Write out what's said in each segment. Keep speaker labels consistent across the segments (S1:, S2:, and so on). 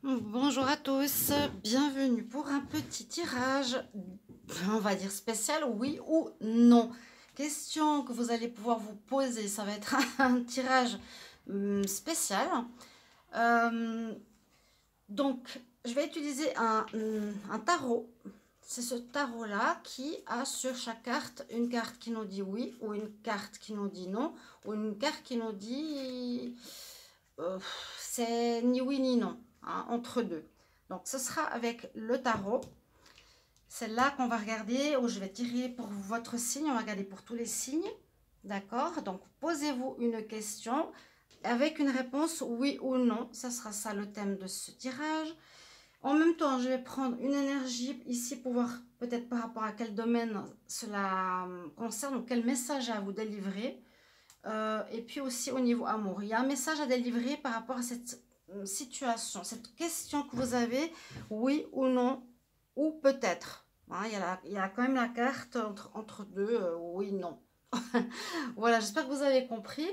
S1: Bonjour à tous, bienvenue pour un petit tirage, on va dire spécial, oui ou non. Question que vous allez pouvoir vous poser, ça va être un tirage spécial. Euh, donc, je vais utiliser un tarot. C'est ce tarot-là qui a sur chaque carte une carte qui nous dit oui ou une carte qui nous dit non ou une carte qui nous dit c'est ni oui ni non, hein, entre deux. Donc, ce sera avec le tarot. C'est là qu'on va regarder, où je vais tirer pour votre signe. On va regarder pour tous les signes. D'accord? Donc, posez-vous une question avec une réponse oui ou non. Ça sera ça le thème de ce tirage. En même temps, je vais prendre une énergie ici pour voir peut-être par rapport à quel domaine cela concerne ou quel message à vous délivrer. Et puis aussi au niveau amour. Il y a un message à délivrer par rapport à cette situation, cette question que vous avez, oui ou non, ou peut-être. Hein, il y a quand même la carte entre deux, oui, non. Voilà, j'espère que vous avez compris.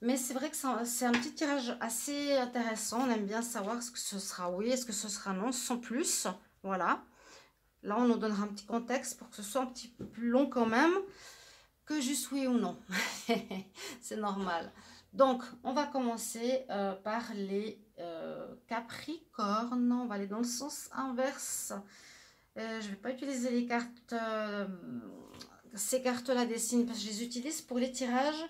S1: Mais c'est vrai que c'est un petit tirage assez intéressant. On aime bien savoir ce que ce sera oui, est-ce que ce sera non, sans plus. Voilà. Là, on nous donnera un petit contexte pour que ce soit un petit peu plus long quand même que juste oui ou non. C'est normal. Donc, on va commencer par les Capricornes. On va aller dans le sens inverse. Je ne vais pas utiliser les cartes, ces cartes-là des signes, parce que je les utilise pour les tirages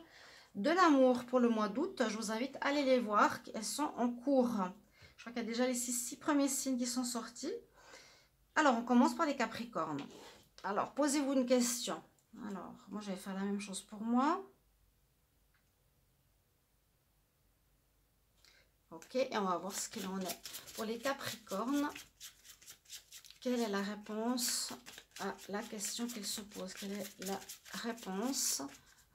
S1: de l'amour pour le mois d'août. Je vous invite à aller les voir. Elles sont en cours. Je crois qu'il y a déjà les six premiers signes qui sont sortis. Alors, on commence par les Capricornes. Alors, posez-vous une question. Alors, moi, je vais faire la même chose pour moi. Ok, et on va voir ce qu'il en est. Pour les Capricornes, quelle est la réponse à la question qu'ils se posent? Quelle est la réponse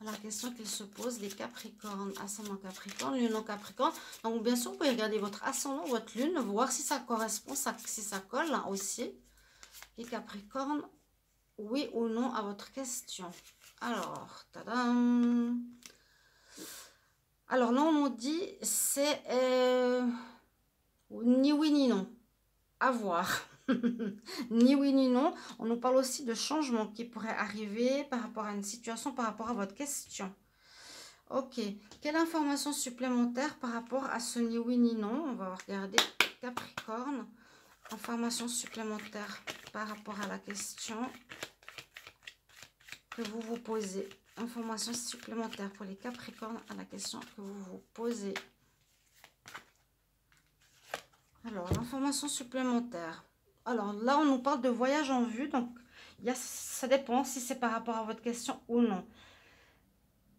S1: à la question qu'ils se posent, les Capricornes, ascendant Capricorne, lune en Capricorne? Donc, bien sûr, vous pouvez regarder votre ascendant, votre lune, voir si ça correspond, si ça colle hein, aussi. Les Capricornes, oui ou non à votre question. Alors, tadam. Alors là, on nous dit, c'est ni oui ni non. À voir. Ni oui ni non. On nous parle aussi de changements qui pourraient arriver par rapport à une situation, par rapport à votre question. Ok. Quelle information supplémentaire par rapport à ce ni oui ni non? On va regarder Capricorne. Information supplémentaire par rapport à la question que vous vous posez. Information supplémentaire pour les Capricornes à la question que vous vous posez. Alors, l'information supplémentaire. Alors là, on nous parle de voyage en vue. Donc, ça dépend si c'est par rapport à votre question ou non.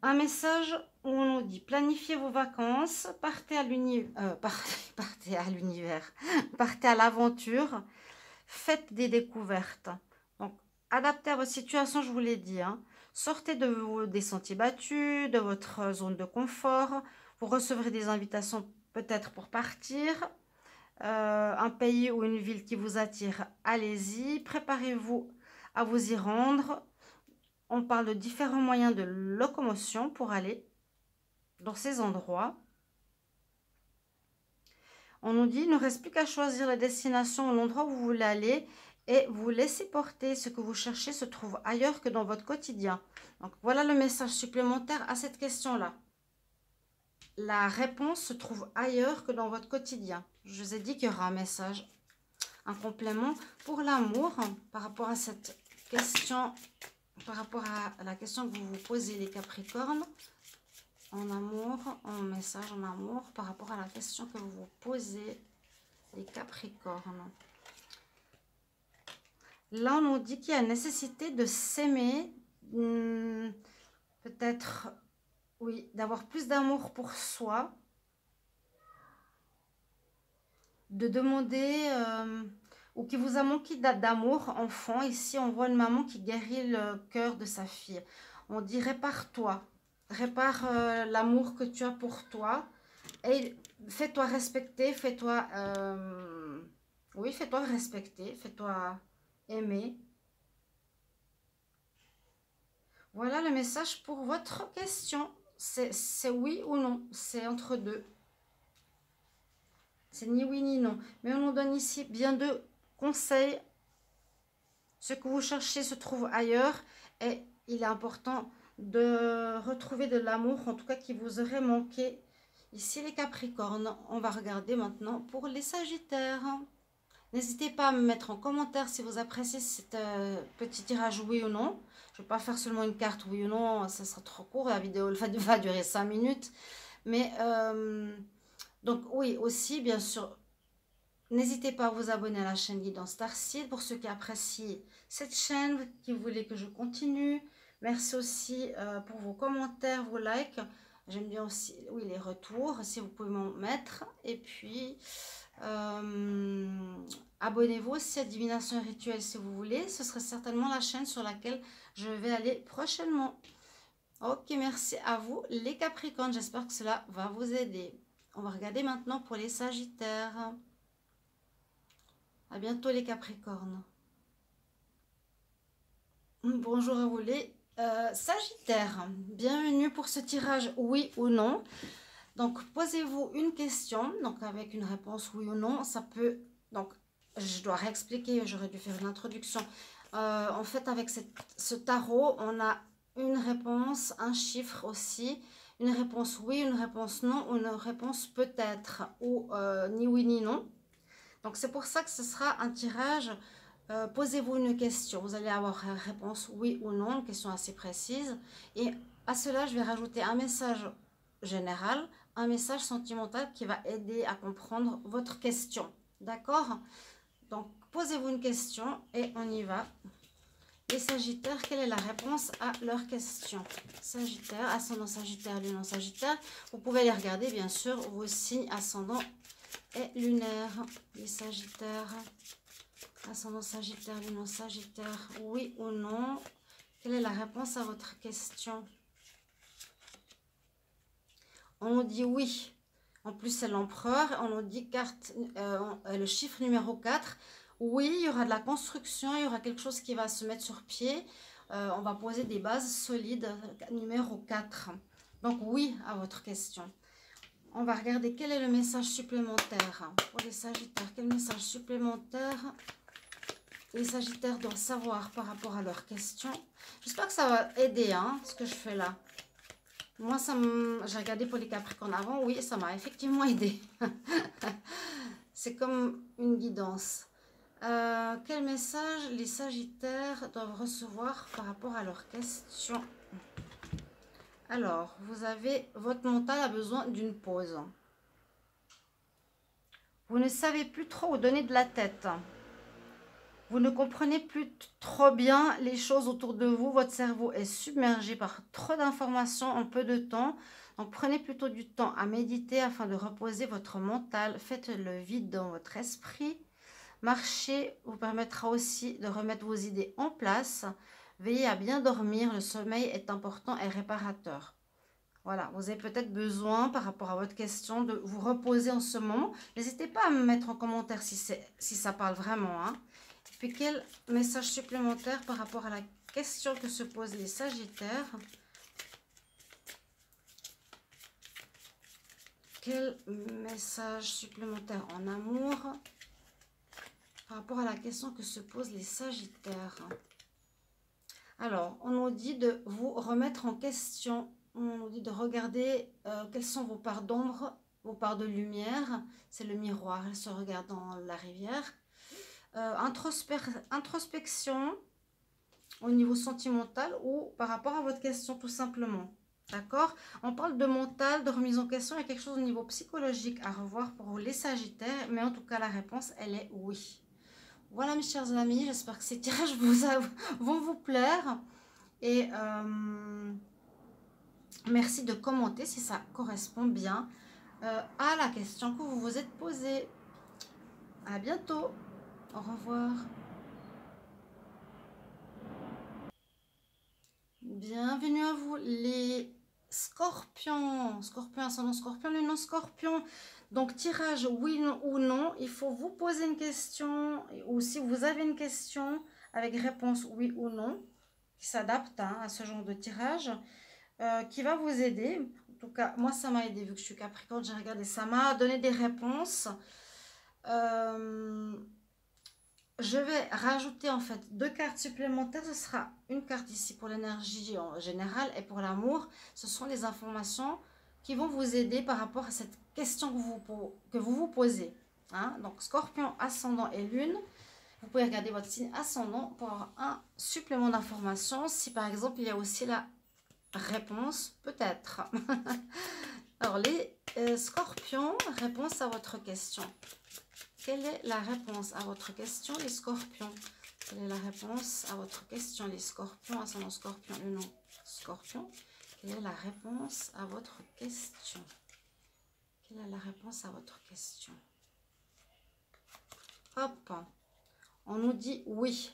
S1: Un message où on nous dit planifiez vos vacances, partez à l'univers, partez à l'aventure, faites des découvertes. Donc, adaptez à votre situation, je vous l'ai dit. Hein. Sortez des sentiers battus, de votre zone de confort. Vous recevrez des invitations peut-être pour partir. Un pays ou une ville qui vous attire, allez-y. Préparez-vous à vous y rendre. On parle de différents moyens de locomotion pour aller dans ces endroits. On nous dit, il ne reste plus qu'à choisir la destination ou l'endroit où vous voulez aller et vous laissez porter. Ce que vous cherchez se trouve ailleurs que dans votre quotidien. Donc voilà le message supplémentaire à cette question-là. La réponse se trouve ailleurs que dans votre quotidien. Je vous ai dit qu'il y aura un message, un complément pour l'amour par rapport à cette question, par rapport à la question que vous vous posez les Capricornes. En amour, en message en amour par rapport à la question que vous vous posez les Capricornes. Là, on nous dit qu'il y a nécessité de s'aimer, peut-être, oui, d'avoir plus d'amour pour soi, de demander, ou qui vous a manqué d'amour enfant. Ici, on voit une maman qui guérit le cœur de sa fille. On dit répare-toi, répare l'amour que tu as pour toi et fais-toi respecter, fais-toi, oui, fais-toi respecter, fais-toi aimer. Voilà le message pour votre question. C'est oui ou non, c'est entre deux. C'est ni oui ni non. Mais on nous donne ici bien deux conseils. Ce que vous cherchez se trouve ailleurs et il est important de retrouver de l'amour, en tout cas qui vous aurait manqué. Ici les Capricornes, on va regarder maintenant pour les Sagittaires. N'hésitez pas à me mettre en commentaire si vous appréciez cet petit tirage oui ou non. Je ne vais pas faire seulement une carte oui ou non, ça sera trop court, la vidéo va durer 5 minutes. Mais donc oui, aussi bien sûr, n'hésitez pas à vous abonner à la chaîne Guidance Starseed pour ceux qui apprécient cette chaîne, qui voulaient que je continue. Merci aussi pour vos commentaires, vos likes. J'aime bien aussi oui, les retours, si vous pouvez m'en mettre. Et puis, abonnez-vous aussi à Divination Rituelle si vous voulez. Ce serait certainement la chaîne sur laquelle je vais aller prochainement. Ok, merci à vous les Capricornes. J'espère que cela va vous aider. On va regarder maintenant pour les Sagittaires. À bientôt les Capricornes. Bonjour à vous les Sagittaires. Bienvenue pour ce tirage oui ou non. Donc posez-vous une question, donc avec une réponse oui ou non. Ça peut, donc je dois réexpliquer, j'aurais dû faire une introduction. En fait avec ce tarot, on a une réponse, un chiffre aussi, une réponse oui, une réponse non, ou une réponse peut-être, ou ni oui ni non. Donc c'est pour ça que ce sera un tirage, posez-vous une question, vous allez avoir une réponse oui ou non, une question assez précise. Et à cela, je vais rajouter un message général, un message sentimental qui va aider à comprendre votre question. D'accord? Donc posez-vous une question et on y va. Les Sagittaires, quelle est la réponse à leur question? Sagittaire, ascendant Sagittaire, lunaire Sagittaire. Vous pouvez les regarder bien sûr, vos signes ascendant et lunaire. Les Sagittaires, ascendant Sagittaire, lunaire Sagittaire, oui ou non? Quelle est la réponse à votre question? On nous dit oui. En plus, c'est l'empereur. On nous dit carte, le chiffre numéro 4. Oui, il y aura de la construction, il y aura quelque chose qui va se mettre sur pied. On va poser des bases solides, numéro 4. Donc oui à votre question. On va regarder quel est le message supplémentaire pour les Sagittaires. Quel message supplémentaire les Sagittaires doivent savoir par rapport à leur question. J'espère que ça va aider, hein, ce que je fais là. Moi, j'ai regardé pour les Capricornes avant. Oui, ça m'a effectivement aidé. C'est comme une guidance. Quel message les Sagittaires doivent recevoir par rapport à leurs questions? Alors, vous avez, votre mental a besoin d'une pause. Vous ne savez plus trop où donner de la tête. Vous ne comprenez plus trop bien les choses autour de vous. Votre cerveau est submergé par trop d'informations en peu de temps. Donc, prenez plutôt du temps à méditer afin de reposer votre mental. Faites le vide dans votre esprit. Marcher vous permettra aussi de remettre vos idées en place. Veillez à bien dormir. Le sommeil est important et réparateur. Voilà, vous avez peut-être besoin par rapport à votre question de vous reposer en ce moment. N'hésitez pas à me mettre en commentaire si ça parle vraiment, hein. Puis quel message supplémentaire par rapport à la question que se posent les Sagittaires? Quel message supplémentaire en amour par rapport à la question que se posent les Sagittaires? Alors, on nous dit de vous remettre en question. On nous dit de regarder quelles sont vos parts d'ombre, vos parts de lumière. C'est le miroir, elle se regarde dans la rivière. Introspection au niveau sentimental ou par rapport à votre question tout simplement. D'accord? On parle de mental, de remise en question. Il y a quelque chose au niveau psychologique à revoir pour les Sagittaires. Mais en tout cas, la réponse, elle est oui. Voilà mes chers amis, j'espère que ces tirages vont vous plaire. Et merci de commenter si ça correspond bien à la question que vous vous êtes posée. À bientôt. Au revoir. Bienvenue à vous les Scorpions. Scorpion, ascendant Scorpion, lunaire Scorpion. Donc tirage oui ou non. Il faut vous poser une question. Ou si vous avez une question avec réponse oui ou non. Qui s'adapte à ce genre de tirage. Qui va vous aider. En tout cas, moi ça m'a aidé vu que je suis Capricorne. J'ai regardé, ça m'a donné des réponses. je vais rajouter en fait 2 cartes supplémentaires. Ce sera une carte ici pour l'énergie en général et pour l'amour. Ce sont les informations qui vont vous aider par rapport à cette question que vous vous posez. Hein? Donc, Scorpion, ascendant et lune. Vous pouvez regarder votre signe ascendant pour avoir un supplément d'information. Si par exemple, il y a aussi la réponse, peut-être. Alors, les scorpions, réponse à votre question. Quelle est la réponse à votre question, les scorpions? Quelle est la réponse à votre question, les scorpions, ascendant scorpion, le nom scorpion? Quelle est la réponse à votre question? Quelle est la réponse à votre question? Hop, on nous dit oui.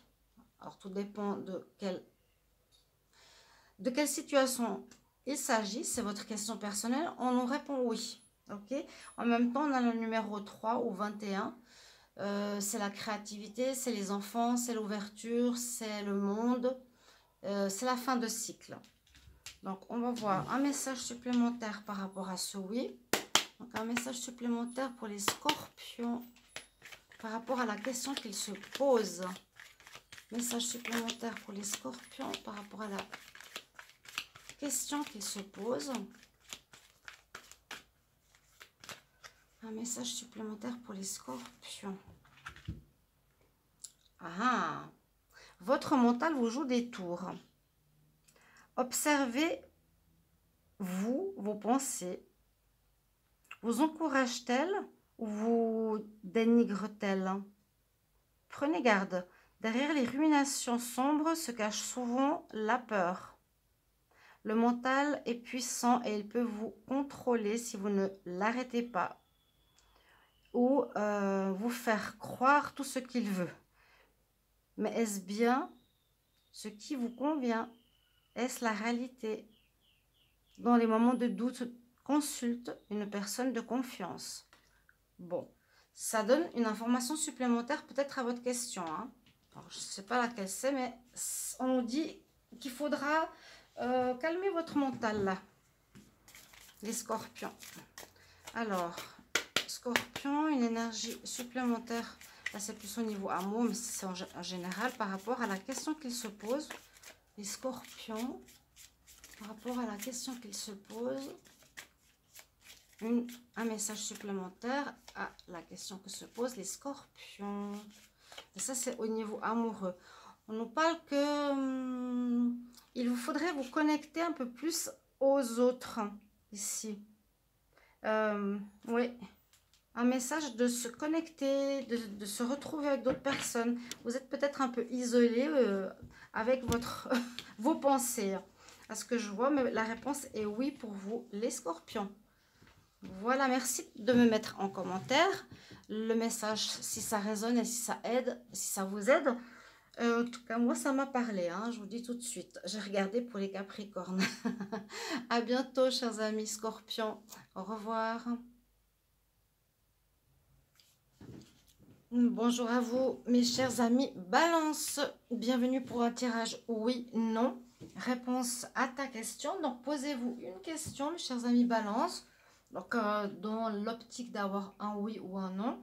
S1: Alors, tout dépend de quelle situation il s'agit. C'est votre question personnelle. On nous répond oui. Ok. En même temps, on a le numéro 3 ou 21. C'est la créativité, c'est les enfants, c'est l'ouverture, c'est le monde. C'est la fin de cycle. Donc, on va voir un message supplémentaire par rapport à ce oui. Donc, un message supplémentaire pour les scorpions par rapport à la question qu'ils se posent. Message supplémentaire pour les scorpions par rapport à la question qu'ils se posent. Un message supplémentaire pour les scorpions. Ah, votre mental vous joue des tours. Observez vos pensées. Vous encourage-t-elle ou vous dénigre-t-elle? Prenez garde. Derrière les ruminations sombres se cache souvent la peur. Le mental est puissant et il peut vous contrôler si vous ne l'arrêtez pas ou vous faire croire tout ce qu'il veut. Mais est-ce bien ce qui vous convient? Est-ce la réalité? Dans les moments de doute, consulte une personne de confiance. Bon, ça donne une information supplémentaire peut-être à votre question. Hein. Alors, je ne sais pas laquelle c'est, mais on nous dit qu'il faudra calmer votre mental là, les scorpions. Alors, scorpion, une énergie supplémentaire. Là, c'est plus au niveau amour, mais c'est en général par rapport à la question qu'ils se posent. Les scorpions, par rapport à la question qu'ils se posent. Un message supplémentaire à la question que se posent les scorpions. Et ça, c'est au niveau amoureux. On nous parle que il vous faudrait vous connecter un peu plus aux autres ici. Oui, un message de se connecter, de se retrouver avec d'autres personnes. Vous êtes peut-être un peu isolé avec vos pensées. À ce que je vois, mais la réponse est oui pour vous, les scorpions. Voilà, merci de me mettre en commentaire le message, si ça résonne et si ça aide, si ça vous aide. En tout cas, moi, ça m'a parlé, hein, je vous dis tout de suite. J'ai regardé pour les Capricornes. À bientôt, chers amis Scorpions. Au revoir. Bonjour à vous, mes chers amis Balance. Bienvenue pour un tirage oui, non. Réponse à ta question. Donc, posez-vous une question, mes chers amis Balance. Donc, dans l'optique d'avoir un oui ou un non.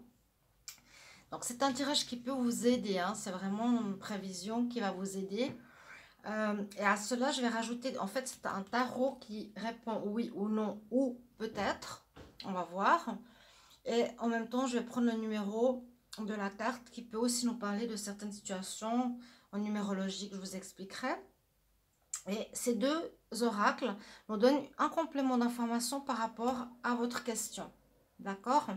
S1: Donc, c'est un tirage qui peut vous aider. Hein. C'est vraiment une prévision qui va vous aider. Et à cela, je vais rajouter... En fait, c'est un tarot qui répond oui ou non ou peut-être. On va voir. Et en même temps, je vais prendre le numéro de la carte qui peut aussi nous parler de certaines situations en numérologie que je vous expliquerai. Et ces deux oracles nous donnent un complément d'information par rapport à votre question. D'accord?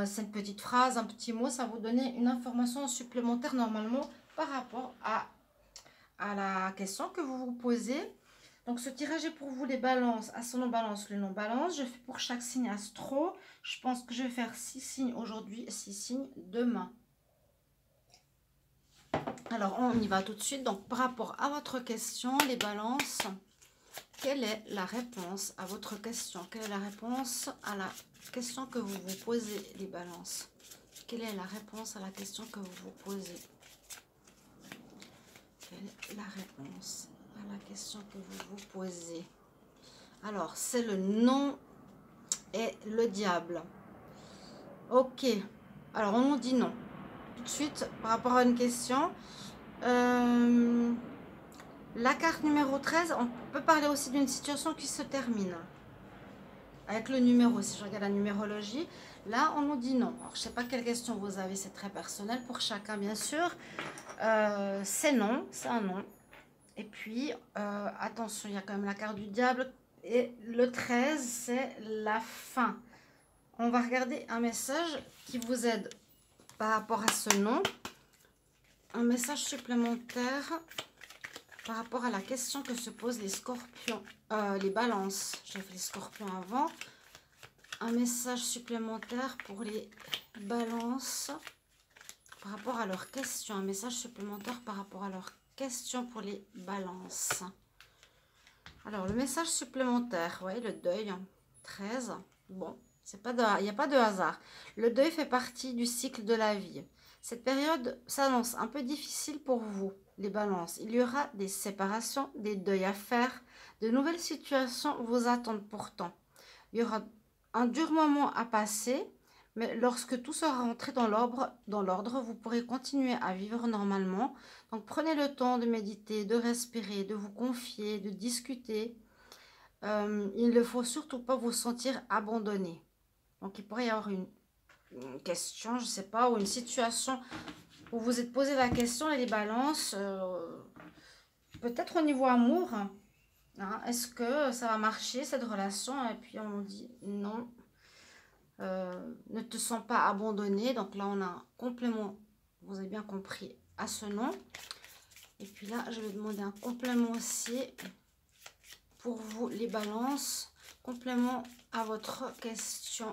S1: C'est une petite phrase, un petit mot, ça va vous donner une information supplémentaire normalement par rapport à la question que vous vous posez. Donc, ce tirage est pour vous les balances, ascendant balance, le non balance. Je fais pour chaque signe astro. Je pense que je vais faire 6 signes aujourd'hui et 6 signes demain. Alors, on y va tout de suite. Donc, par rapport à votre question, les balances, quelle est la réponse à votre question? Quelle est la réponse à la question que vous vous posez, les balances? Quelle est la réponse à la question que vous vous posez? Quelle est la réponse à la question que vous vous posez? Alors, c'est le non et le diable. Ok. Alors, on nous dit non. Tout de suite, par rapport à une question, la carte numéro 13, on peut parler aussi d'une situation qui se termine. Avec le numéro, si je regarde la numérologie, là, on nous dit non. Alors, je ne sais pas quelle question vous avez, c'est très personnel pour chacun, bien sûr. C'est non, c'est un non. Et puis, attention, il y a quand même la carte du diable. Et le 13, c'est la fin. On va regarder un message qui vous aide par rapport à ce non. Un message supplémentaire par rapport à la question que se posent les scorpions, les balances. J'ai fait les scorpions avant. Un message supplémentaire pour les balances par rapport à leurs questions. Un message supplémentaire par rapport à leurs questions pour les balances. Alors, le message supplémentaire, oui, le deuil, 13. Bon, il n'y a pas de hasard. Le deuil fait partie du cycle de la vie. Cette période s'annonce un peu difficile pour vous, les balances. Il y aura des séparations, des deuils à faire. De nouvelles situations vous attendent pourtant. Il y aura un dur moment à passer, mais lorsque tout sera rentré dans l'ordre, vous pourrez continuer à vivre normalement. Donc prenez le temps de méditer, de respirer, de vous confier, de discuter. Il ne faut surtout pas vous sentir abandonné. Donc il pourrait y avoir une question, je ne sais pas, ou une situation où vous êtes posé la question et les balances, peut-être au niveau amour, hein, est-ce que ça va marcher cette relation? Et puis on dit non, ne te sens pas abandonné. Donc là on a un complément, vous avez bien compris, à ce nom. Et puis là je vais demander un complément aussi pour vous les balances, complément à votre question.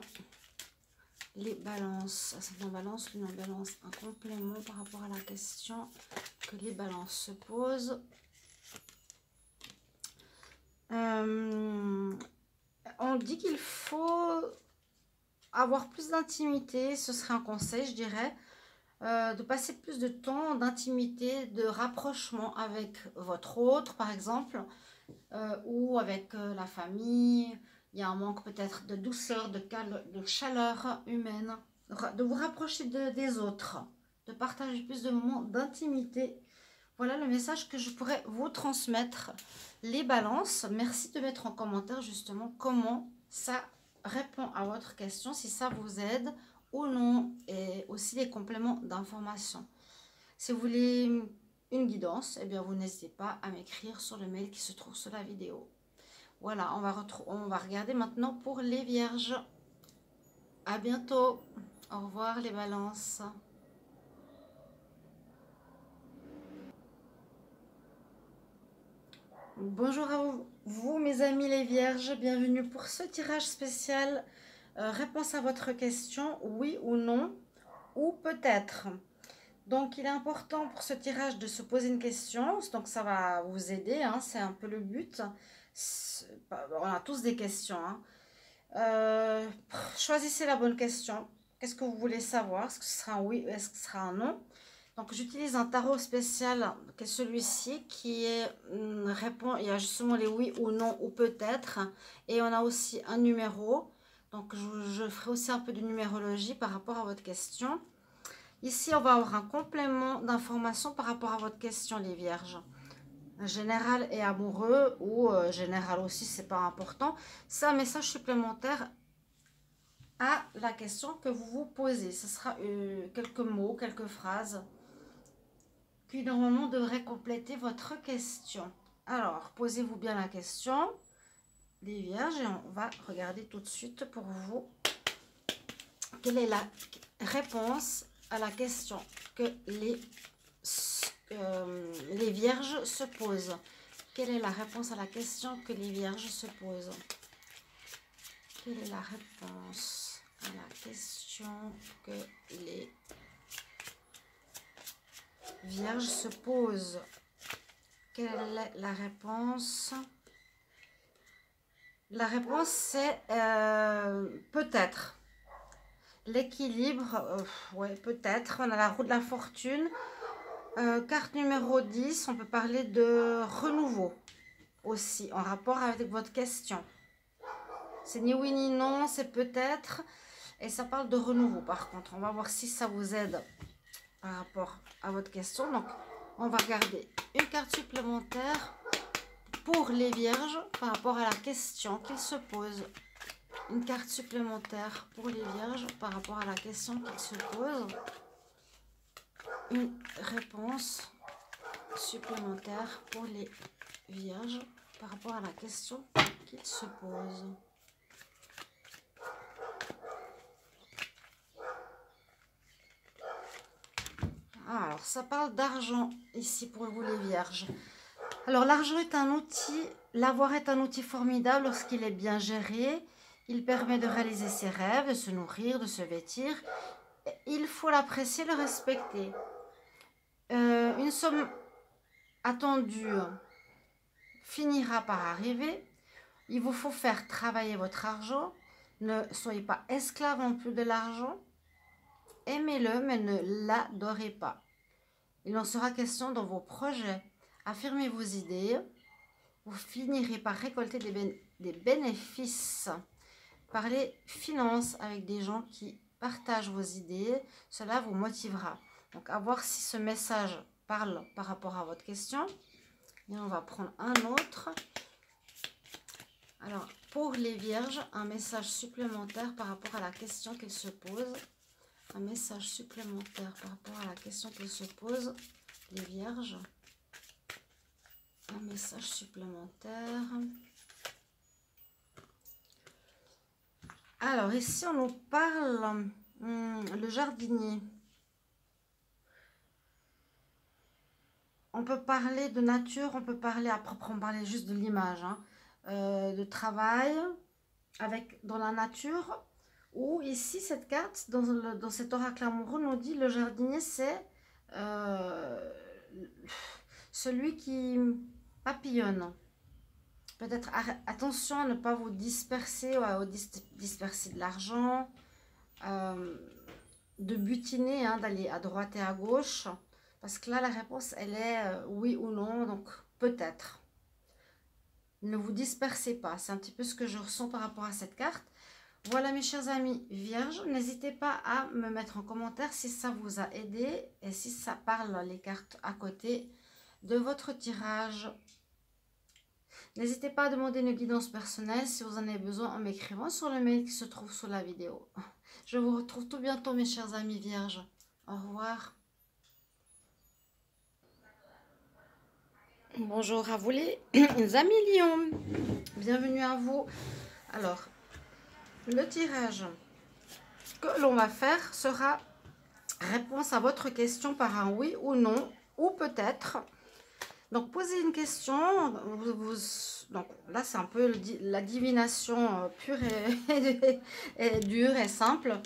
S1: Les balances, c'est une balance, l'une en balance, un complément par rapport à la question que les balances se posent. On dit qu'il faut avoir plus d'intimité, ce serait un conseil, je dirais, de passer plus de temps d'intimité, de rapprochement avec votre autre, par exemple, ou avec la famille. Il y a un manque peut-être de douceur, de chaleur humaine, de vous rapprocher des autres, de partager plus de moments d'intimité. Voilà le message que je pourrais vous transmettre. Les balances, merci de mettre en commentaire justement comment ça répond à votre question, si ça vous aide ou non, et aussi les compléments d'information. Si vous voulez une guidance, eh bien vous n'hésitez pas à m'écrire sur le mail qui se trouve sous la vidéo. Voilà, on va regarder maintenant pour les vierges. À bientôt. Au revoir les balances. Bonjour à vous mes amis les vierges. Bienvenue pour ce tirage spécial. Réponse à votre question, oui ou non, ou peut-être. Donc il est important pour ce tirage de se poser une question. Donc ça va vous aider, hein, c'est un peu le but. On a tous des questions, hein. Choisissez la bonne question. Qu'est-ce que vous voulez savoir? Est-ce que ce sera un oui ou est-ce que ce sera un non? Donc j'utilise un tarot spécial qui est celui-ci qui répond, il y a justement les oui ou non ou peut-être. Et on a aussi un numéro. Donc je ferai aussi un peu de numérologie par rapport à votre question. Ici on va avoir un complément d'information par rapport à votre question les vierges. Général et amoureux ou général aussi, c'est pas important. C'est un message supplémentaire à la question que vous vous posez. Ce sera quelques mots, quelques phrases qui normalement devraient compléter votre question. Alors, posez-vous bien la question, les vierges, et on va regarder tout de suite pour vous quelle est la réponse à la question que les vierges se posent. Quelle est la réponse à la question que les vierges se posent? Quelle est la réponse à la question que les vierges se posent? Quelle est la réponse? La réponse c'est peut-être. L'équilibre, ouais, peut-être. On a la roue de la fortune. Carte numéro 10, on peut parler de renouveau aussi, en rapport avec votre question. C'est ni oui ni non, c'est peut-être. Et ça parle de renouveau par contre. On va voir si ça vous aide par rapport à votre question. Donc, on va regarder une carte supplémentaire pour les vierges par rapport à la question qu'ils se posent. Une carte supplémentaire pour les vierges par rapport à la question qu'ils se posent. Une réponse supplémentaire pour les vierges par rapport à la question qu'ils se posent. Alors, ça parle d'argent ici pour vous les vierges. Alors, l'argent est un outil, l'avoir est un outil formidable lorsqu'il est bien géré. Il permet de réaliser ses rêves, de se nourrir, de se vêtir. Il faut l'apprécier, le respecter. Une somme attendue finira par arriver. Il vous faut faire travailler votre argent. Ne soyez pas esclave non plus de l'argent. Aimez-le, mais ne l'adorez pas. Il en sera question dans vos projets. Affirmez vos idées. Vous finirez par récolter des bénéfices par les finances avec des gens qui partagent vos idées. Cela vous motivera. Donc, à voir si ce message parle par rapport à votre question. Et on va prendre un autre. Alors, pour les vierges, un message supplémentaire par rapport à la question qu'ils se posent. Un message supplémentaire par rapport à la question qu'ils se posent, les vierges. Un message supplémentaire. Alors, ici, on nous parle le jardinier. On peut parler de nature, on peut parler, à proprement parler juste de l'image, hein, de travail dans la nature. Ou ici, cette carte, dans cet oracle amoureux, nous dit le jardinier, c'est celui qui papillonne. Peut-être attention à ne pas vous disperser, disperser de l'argent, de butiner, hein, d'aller à droite et à gauche. Parce que là, la réponse, elle est oui ou non, donc peut-être. Ne vous dispersez pas, c'est un petit peu ce que je ressens par rapport à cette carte. Voilà mes chers amis vierges, n'hésitez pas à me mettre en commentaire si ça vous a aidé et si ça parle les cartes à côté de votre tirage. N'hésitez pas à demander une guidance personnelle si vous en avez besoin en m'écrivant sur le mail qui se trouve sous la vidéo. Je vous retrouve tout bientôt mes chers amis vierges. Au revoir. Bonjour à vous les amis lions. Bienvenue à vous. Alors, le tirage que l'on va faire sera réponse à votre question par un oui ou non, ou peut-être. Donc, posez une question. Donc, là, c'est un peu la divination pure et dure et simple.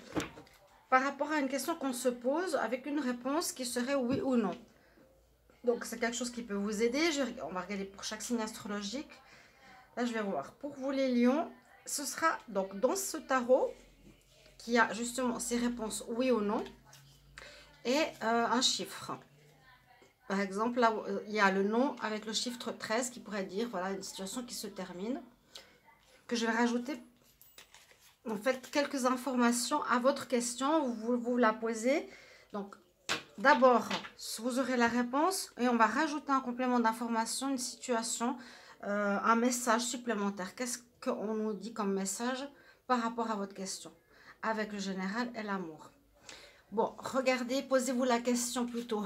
S1: Par rapport à une question qu'on se pose avec une réponse qui serait oui ou non. Donc, c'est quelque chose qui peut vous aider. On va regarder pour chaque signe astrologique. Là, je vais voir. Pour vous les lions, ce sera donc dans ce tarot qui a justement ces réponses oui ou non et un chiffre. Par exemple, là, il y a le non avec le chiffre 13 qui pourrait dire, voilà, une situation qui se termine. Que je vais rajouter, en fait, quelques informations à votre question. Vous la posez. Donc, d'abord, vous aurez la réponse et on va rajouter un complément d'information, une situation, un message supplémentaire. Qu'est-ce qu'on nous dit comme message par rapport à votre question avec le général et l'amour? Bon, regardez, posez-vous la question plutôt,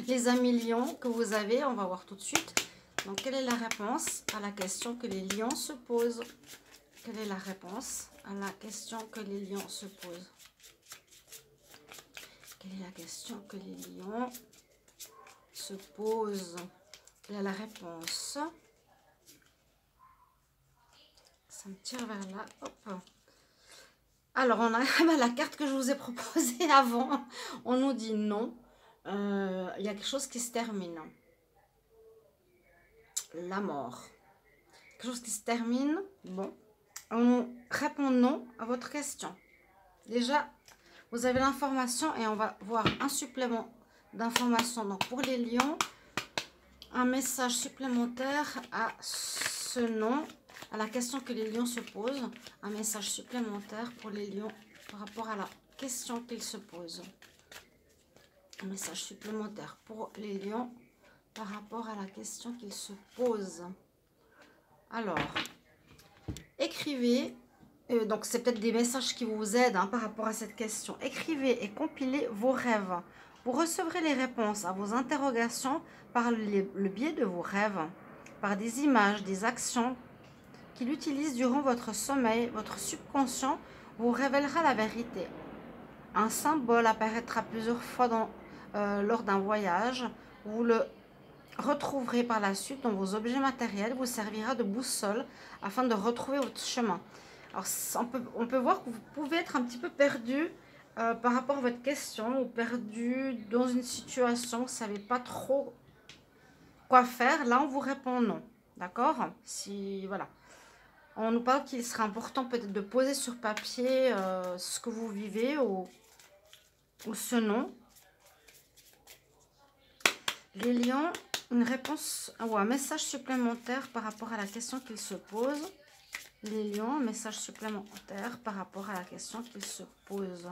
S1: les amis lions que vous avez, on va voir tout de suite. Donc, quelle est la réponse à la question que les lions se posent? Quelle est la réponse à la question que les lions se posent? Quelle est la question que les lions se posent? Quelle est la réponse? Ça me tire vers là, hop. Alors, on a la carte que je vous ai proposée avant. On nous dit non. Il y a quelque chose qui se termine. La mort. Quelque chose qui se termine. Bon. On répond non à votre question. Déjà, vous avez l'information et on va voir un supplément d'information. Donc, pour les lions, un message supplémentaire à ce non. À la question que les lions se posent, un message supplémentaire pour les lions par rapport à la question qu'il se pose. Un message supplémentaire pour les lions par rapport à la question qu'ils se posent. Alors, écrivez, donc c'est peut-être des messages qui vous aident hein, par rapport à cette question. Écrivez et compilez vos rêves. Vous recevrez les réponses à vos interrogations par le biais de vos rêves, par des images, des actions qu'il utilise durant votre sommeil. Votre subconscient vous révélera la vérité. Un symbole apparaîtra plusieurs fois lors d'un voyage. Vous le retrouverez par la suite dans vos objets matériels, vous servira de boussole afin de retrouver votre chemin. Alors, on peut voir que vous pouvez être un petit peu perdu par rapport à votre question ou perdu dans une situation, vous ne savez pas trop quoi faire. Là, on vous répond non. D'accord? Si, voilà. On nous parle qu'il sera important peut-être de poser sur papier ce que vous vivez ou ce non. Les lions, une réponse ou un message supplémentaire par rapport à la question qu'ils se posent. Les lions, un message supplémentaire par rapport à la question qu'ils se posent.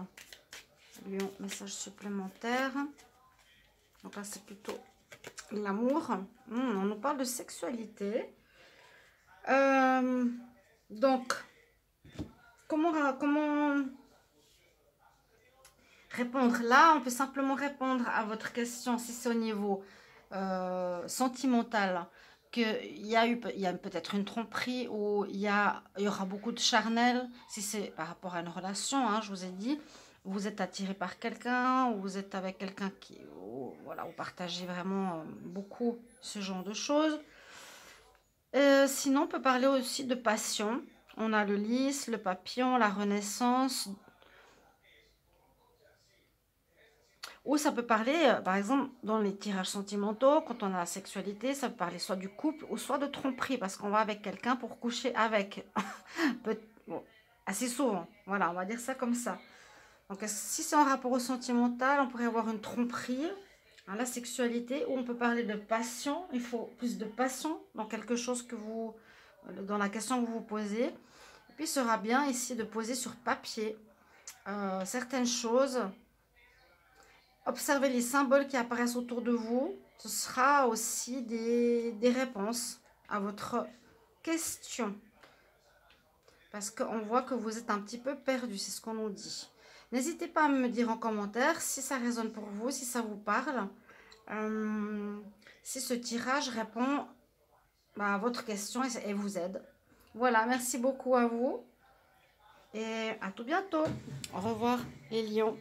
S1: Lion, message supplémentaire. Donc là, c'est plutôt l'amour. On nous parle de sexualité. Donc, comment répondre? Là, on peut simplement répondre à votre question si c'est au niveau sentimental, qu'il y a peut-être une tromperie ou il y aura beaucoup de charnel, si c'est par rapport à une relation, hein, je vous ai dit, vous êtes attiré par quelqu'un, ou vous êtes avec quelqu'un voilà, vous partagez vraiment beaucoup ce genre de choses. Sinon, on peut parler aussi de passion. On a le lys, le papillon, la renaissance. Ou ça peut parler, par exemple, dans les tirages sentimentaux, quand on a la sexualité, ça peut parler soit du couple ou soit de tromperie, parce qu'on va avec quelqu'un pour coucher avec. Bon, assez souvent, voilà, on va dire ça comme ça. Donc, si c'est en rapport au sentimental, on pourrait avoir une tromperie, hein, la sexualité, ou on peut parler de passion. Il faut plus de passion dans quelque chose dans la question que vous vous posez. Et puis, il sera bien ici de poser sur papier certaines choses. Observez les symboles qui apparaissent autour de vous. Ce sera aussi des réponses à votre question. Parce qu'on voit que vous êtes un petit peu perdu, c'est ce qu'on nous dit. N'hésitez pas à me dire en commentaire si ça résonne pour vous, si ça vous parle. Si ce tirage répond à votre question et vous aide. Voilà, merci beaucoup à vous. Et à tout bientôt. Au revoir les lions.